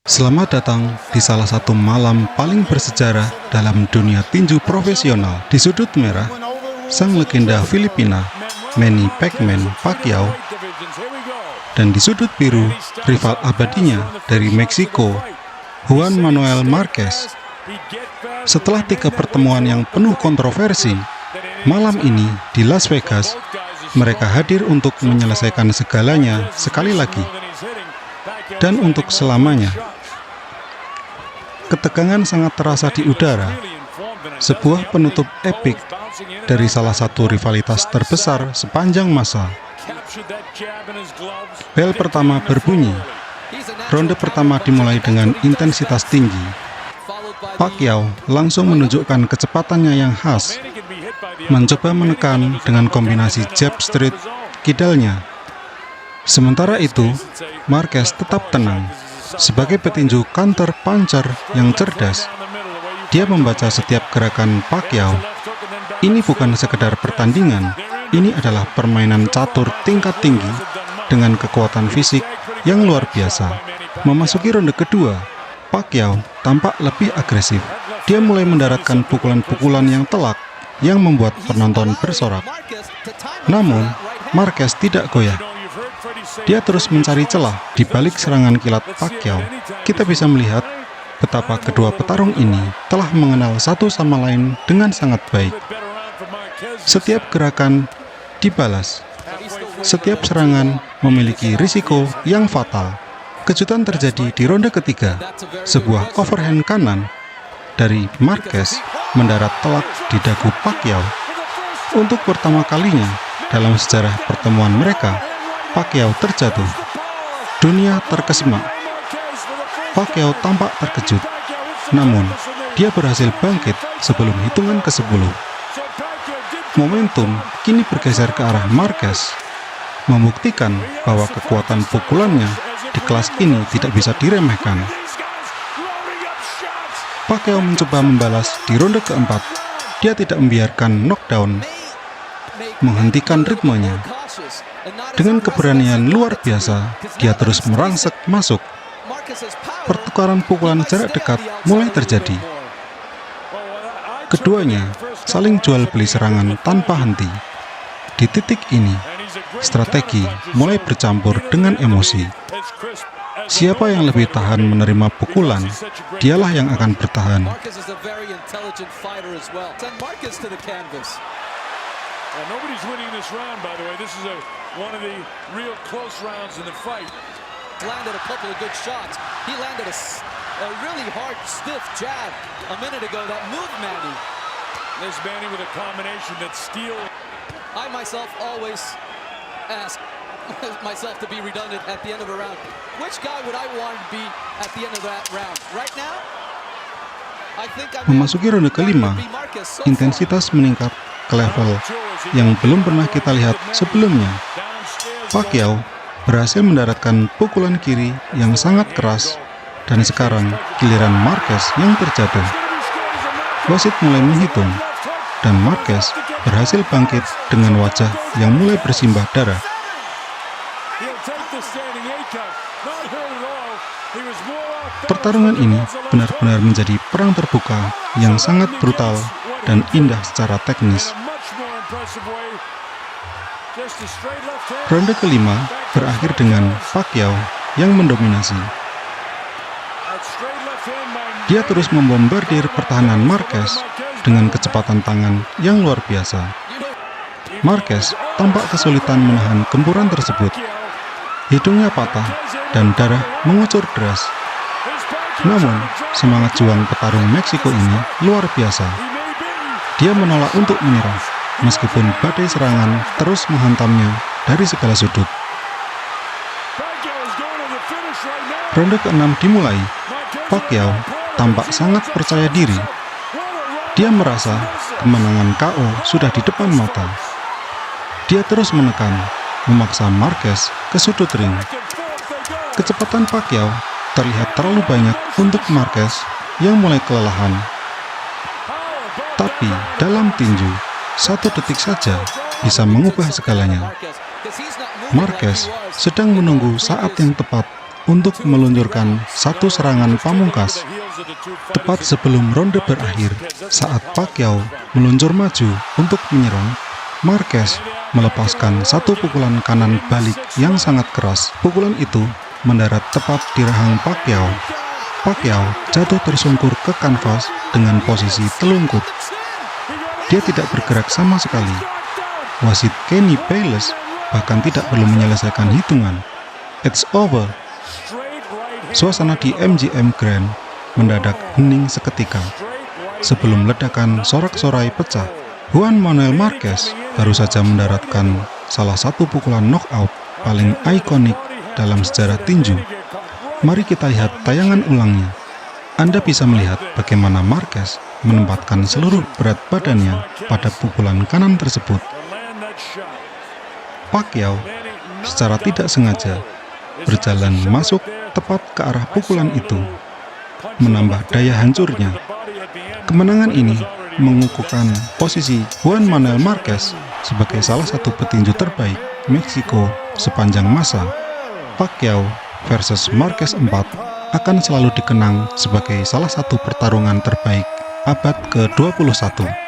Selamat datang di salah satu malam paling bersejarah dalam dunia tinju profesional. Di sudut merah, sang legenda Filipina, Manny Pacman Pacquiao, dan di sudut biru, rival abadinya dari Meksiko, Juan Manuel Marquez. Setelah 3 pertemuan yang penuh kontroversi, malam ini di Las Vegas, mereka hadir untuk menyelesaikan segalanya sekali lagi dan untuk selamanya. Ketegangan sangat terasa di udara, sebuah penutup epik dari salah satu rivalitas terbesar sepanjang masa. Bel pertama berbunyi. Ronde pertama dimulai dengan intensitas tinggi. Pacquiao langsung menunjukkan kecepatannya yang khas, mencoba menekan dengan kombinasi jab straight kidalnya. Sementara itu, Marquez tetap tenang. Sebagai petinju counter puncher yang cerdas, dia membaca setiap gerakan Pacquiao. Ini bukan sekedar pertandingan, ini adalah permainan catur tingkat tinggi dengan kekuatan fisik yang luar biasa. Memasuki ronde kedua, Pacquiao tampak lebih agresif. Dia mulai mendaratkan pukulan-pukulan yang telak yang membuat penonton bersorak. Namun, Marquez tidak goyah. Dia terus mencari celah di balik serangan kilat Pacquiao. Kita bisa melihat betapa kedua petarung ini telah mengenal satu sama lain dengan sangat baik. Setiap gerakan dibalas. Setiap serangan memiliki risiko yang fatal. Kejutan terjadi di ronde ketiga. Sebuah overhand kanan dari Marquez mendarat telak di dagu Pacquiao. Untuk pertama kalinya dalam sejarah pertemuan mereka, Pacquiao terjatuh. Dunia terkesima. Pacquiao tampak terkejut. Namun, dia berhasil bangkit sebelum hitungan ke-10. Momentum kini bergeser ke arah Marquez, membuktikan bahwa kekuatan pukulannya di kelas ini tidak bisa diremehkan. Pacquiao mencoba membalas di ronde keempat. Dia tidak membiarkan knockdown menghentikan ritmenya. Dengan keberanian luar biasa, dia terus merangsek masuk. Pertukaran pukulan jarak dekat mulai terjadi. Keduanya saling jual beli serangan tanpa henti. Di titik ini, strategi mulai bercampur dengan emosi. Siapa yang lebih tahan menerima pukulan, dialah yang akan bertahan. Nobody's winning this round, by the way. This is one of the real close rounds in the fight. Landed a couple of good shots. He landed a really hard, stiff jab a minute ago that moved Manny. There's Manny with a combination that's steel. I myself always ask myself to be redundant at the end of a round. Which guy would I want to be at the end of that round? Right now, I think Memasuki ronde kelima, intensitas meningkat ke level yang belum pernah kita lihat sebelumnya. Pacquiao berhasil mendaratkan pukulan kiri yang sangat keras, dan sekarang giliran Marquez yang terjatuh. Wasit mulai menghitung, dan Marquez berhasil bangkit dengan wajah yang mulai bersimbah darah. Pertarungan ini benar-benar menjadi perang terbuka yang sangat brutal dan indah secara teknis. Ronde kelima berakhir dengan Pacquiao yang mendominasi. Dia terus membombardir pertahanan Marquez dengan kecepatan tangan yang luar biasa. Marquez tampak kesulitan menahan gempuran tersebut. Hidungnya patah dan darah mengucur deras. Namun, semangat juang petarung Meksiko ini luar biasa. Dia menolak untuk menyerah, meskipun badai serangan terus menghantamnya dari segala sudut. Ronde ke-6 dimulai. Pacquiao tampak sangat percaya diri. Dia merasa kemenangan KO sudah di depan mata. Dia terus menekan, memaksa Marquez ke sudut ring. Kecepatan Pacquiao terlihat terlalu banyak untuk Marquez yang mulai kelelahan. Tapi dalam tinju, 1 detik saja bisa mengubah segalanya. Marquez sedang menunggu saat yang tepat untuk meluncurkan satu serangan pamungkas tepat sebelum ronde berakhir. Saat Pacquiao meluncur maju untuk menyerang, Marquez melepaskan satu pukulan kanan balik yang sangat keras. Pukulan itu mendarat tepat di rahang Pacquiao. Pacquiao jatuh tersungkur ke kanvas dengan posisi telungkup. Dia tidak bergerak sama sekali. Wasit Kenny Bayless bahkan tidak perlu menyelesaikan hitungan. It's over. Suasana di MGM Grand mendadak hening seketika. Sebelum ledakan sorak-sorai pecah, Juan Manuel Marquez baru saja mendaratkan salah satu pukulan knockout paling ikonik dalam sejarah tinju. Mari kita lihat tayangan ulangnya. Anda bisa melihat bagaimana Marquez menempatkan seluruh berat badannya pada pukulan kanan tersebut. Pacquiao secara tidak sengaja berjalan masuk tepat ke arah pukulan itu, menambah daya hancurnya. Kemenangan ini mengukuhkan posisi Juan Manuel Marquez sebagai salah satu petinju terbaik Meksiko sepanjang masa. Pacquiao versus Marquez 4 akan selalu dikenang sebagai salah satu pertarungan terbaik abad ke-21.